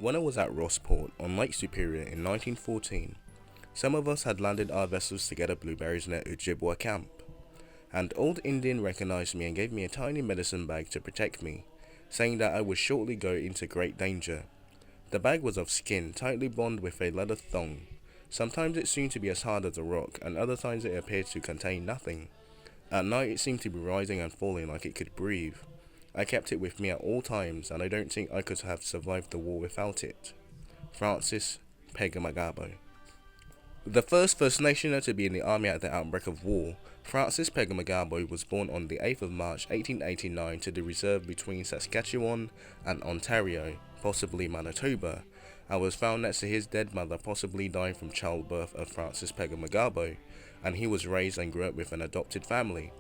When I was at Rossport on Lake Superior in 1914, some of us had landed our vessels to gather blueberries near Ojibwa camp. An old Indian recognized me and gave me a tiny medicine bag to protect me, saying that I would shortly go into great danger. The bag was of skin, tightly bound with a leather thong. Sometimes it seemed to be as hard as a rock, and other times it appeared to contain nothing. At night it seemed to be rising and falling like it could breathe. I kept it with me at all times, and I don't think I could have survived the war without it. Francis Pegahmagabow. The first First Nationer to be in the army at the outbreak of war, Francis Pegahmagabow was born on the 8th of March 1889 to the reserve between Saskatchewan and Ontario, possibly Manitoba, and was found next to his dead mother, possibly dying from childbirth of Francis Pegahmagabow, and he was raised and grew up with an adopted family.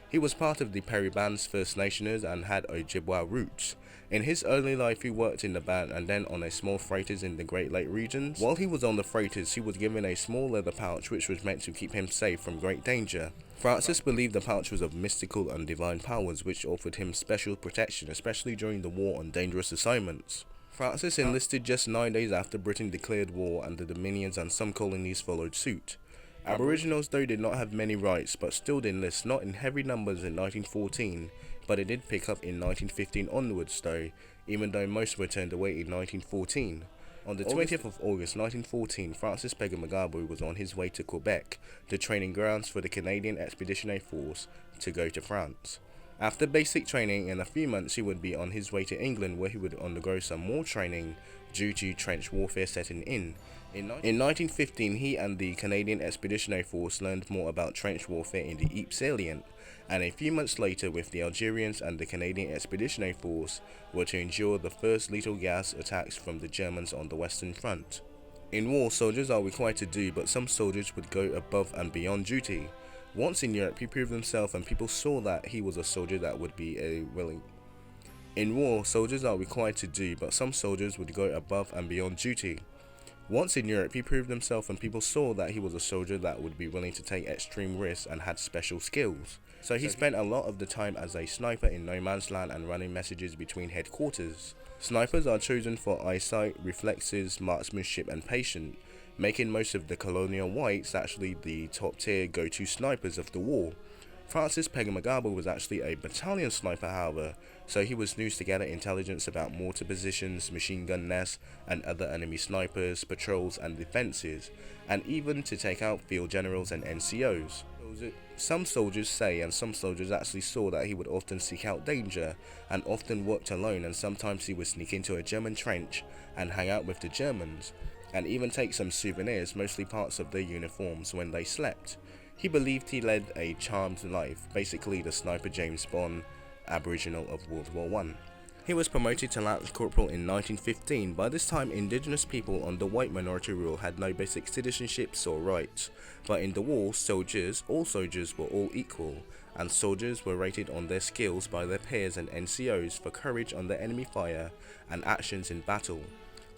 He was part of the Perry Band's First Nationers and had Ojibwa roots. In his early life, he worked in the band and then on a small freighters in the Great Lake regions. While he was on the freighters, he was given a small leather pouch which was meant to keep him safe from great danger. Francis believed the pouch was of mystical and divine powers which offered him special protection, especially during the war on dangerous assignments. Francis enlisted just 9 days after Britain declared war, and the Dominions and some colonies followed suit. Aboriginals though did not have many rights, but still did enlist, not in heavy numbers in 1914, but it did pick up in 1915 onwards though, even though most were turned away in 1914. On the 20th of August 1914, Francis Pegahmagabow was on his way to Quebec, the training grounds for the Canadian Expeditionary Force, to go to France. After basic training, in a few months he would be on his way to England, where he would undergo some more training due to trench warfare setting in. In 1915, he and the Canadian Expeditionary Force learned more about trench warfare in the Ypres salient, and a few months later, with the Algerians and the Canadian Expeditionary Force, were to endure the first lethal gas attacks from the Germans on the Western Front. In war, soldiers are required to do, but some soldiers would go above and beyond duty. Once in Europe, he proved himself, and people saw that he was a soldier that would be a willing. In war, soldiers are required to do, but some soldiers would go above and beyond duty. Once in Europe, he proved himself, and people saw that he was a soldier that would be willing to take extreme risks and had special skills. So he spent a lot of the time as a sniper in no man's land and running messages between headquarters. Snipers are chosen for eyesight, reflexes, marksmanship and patience, making most of the colonial whites actually the top tier go-to snipers of the war. Francis Pegahmagabow was actually a battalion sniper, however, so he was used to gather intelligence about mortar positions, machine gun nests, and other enemy snipers, patrols and defenses, and even to take out field generals and NCOs. Some soldiers say, and some soldiers actually saw, that he would often seek out danger, and often worked alone, and sometimes he would sneak into a German trench and hang out with the Germans, and even take some souvenirs, mostly parts of their uniforms, when they slept. He believed he led a charmed life, basically the sniper James Bond Aboriginal of World War I. He was promoted to Lance Corporal in 1915. By this time, indigenous people under white minority rule had no basic citizenships or rights, but in the war, all soldiers were all equal, and soldiers were rated on their skills by their peers and NCOs for courage under enemy fire and actions in battle.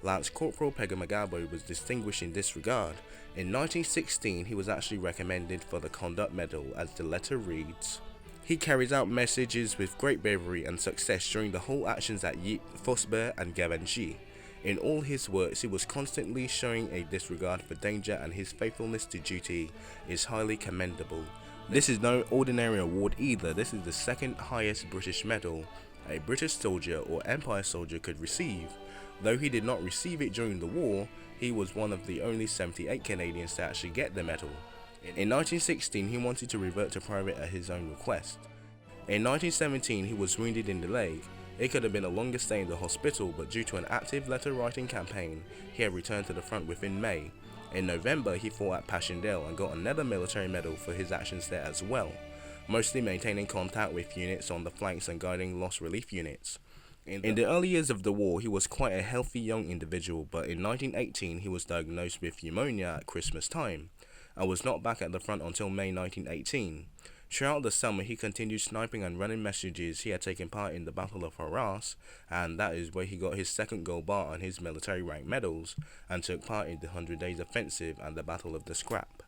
Lance Corporal Pegahmagabow was distinguished in this regard. In 1916, he was actually recommended for the Conduct Medal, as the letter reads. He carries out messages with great bravery and success during the whole actions at Ypres, Fosber and Gavanji. In all his works, he was constantly showing a disregard for danger, and his faithfulness to duty is highly commendable. This is no ordinary award either. This is the second highest British medal a British soldier or Empire soldier could receive. Though he did not receive it during the war, he was one of the only 78 Canadians to actually get the medal. In 1916, he wanted to revert to private at his own request. In 1917, he was wounded in the leg. It could have been a longer stay in the hospital, but due to an active letter-writing campaign, he had returned to the front within May. In November, he fought at Passchendaele and got another military medal for his actions there as well, mostly maintaining contact with units on the flanks and guiding lost relief units. In the early years of the war, he was quite a healthy young individual, but in 1918 he was diagnosed with pneumonia at Christmas time, and was not back at the front until May 1918. Throughout the summer, he continued sniping and running messages. He had taken part in the Battle of Arras, and that is where he got his second gold bar on his military rank medals, and took part in the 100 Days Offensive and the Battle of the Scrap.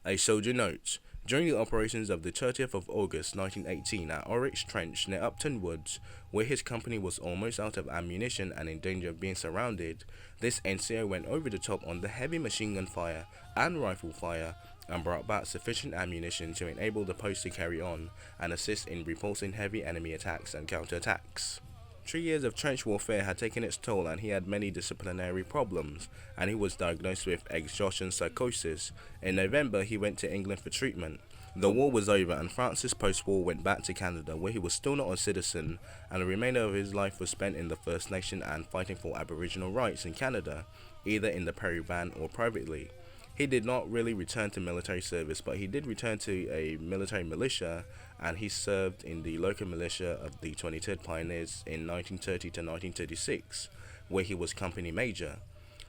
A soldier note: During the operations of the 30th of August 1918 at Orwich Trench near Upton Woods, where his company was almost out of ammunition and in danger of being surrounded, this NCO went over the top on the heavy machine gun fire and rifle fire and brought back sufficient ammunition to enable the post to carry on and assist in repulsing heavy enemy attacks and counterattacks. 3 years of trench warfare had taken its toll, and he had many disciplinary problems, and he was diagnosed with exhaustion psychosis. In November, he went to England for treatment. The war was over, and Francis post-war went back to Canada, where he was still not a citizen, and the remainder of his life was spent in the First Nation and fighting for Aboriginal rights in Canada, either in the Prairie Band or privately. He did not really return to military service, but he did return to a military militia, and he served in the local militia of the 23rd Pioneers in 1930 to 1936, where he was company major.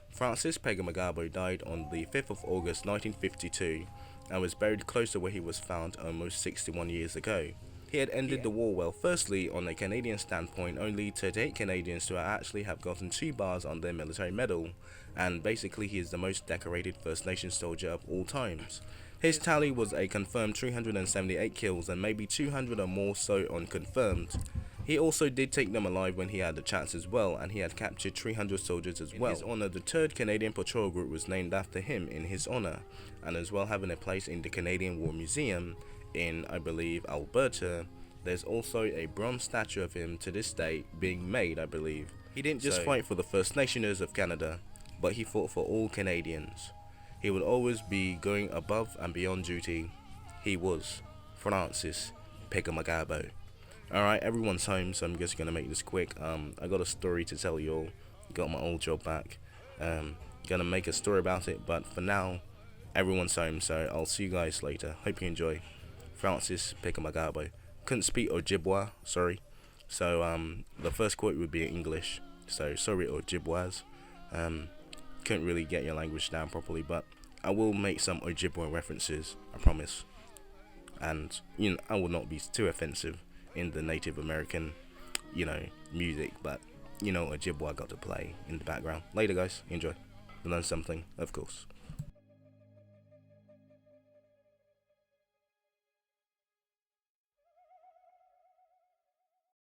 Francis Pegahmagabow died on the 5th of August 1952 and was buried close to where he was found almost 61 years ago. He had ended the war well. Firstly, on a Canadian standpoint, only 38 Canadians to actually have gotten 2 bars on their military medal, and basically he is the most decorated First Nation soldier of all times. His tally was a confirmed 378 kills and maybe 200 or more so unconfirmed. He also did take them alive when he had the chance as well, and he had captured 300 soldiers as well. In his honour, the 3rd Canadian Patrol Group was named after him in his honour, and as well having a place in the Canadian War Museum in, I believe, Alberta. There's also a bronze statue of him to this day being made, I believe. He didn't just fight for the First Nationers of Canada, but he fought for all Canadians. He would always be going above and beyond duty. He was Francis Pegahmagabow. Alright, everyone's home, so I'm just gonna make this quick. I got a story to tell you all. Got my old job back. Gonna make a story about it, but for now, everyone's home, so I'll see you guys later. Hope you enjoy. Francis Pegahmagabow. Couldn't speak Ojibwa, sorry. So the first quote would be in English. So sorry Ojibwas. Couldn't really get your language down properly, but I will make some Ojibwa references, I promise. And I will not be too offensive in the Native American, music, but Ojibwa got to play in the background. Later guys, enjoy. Learn something, of course.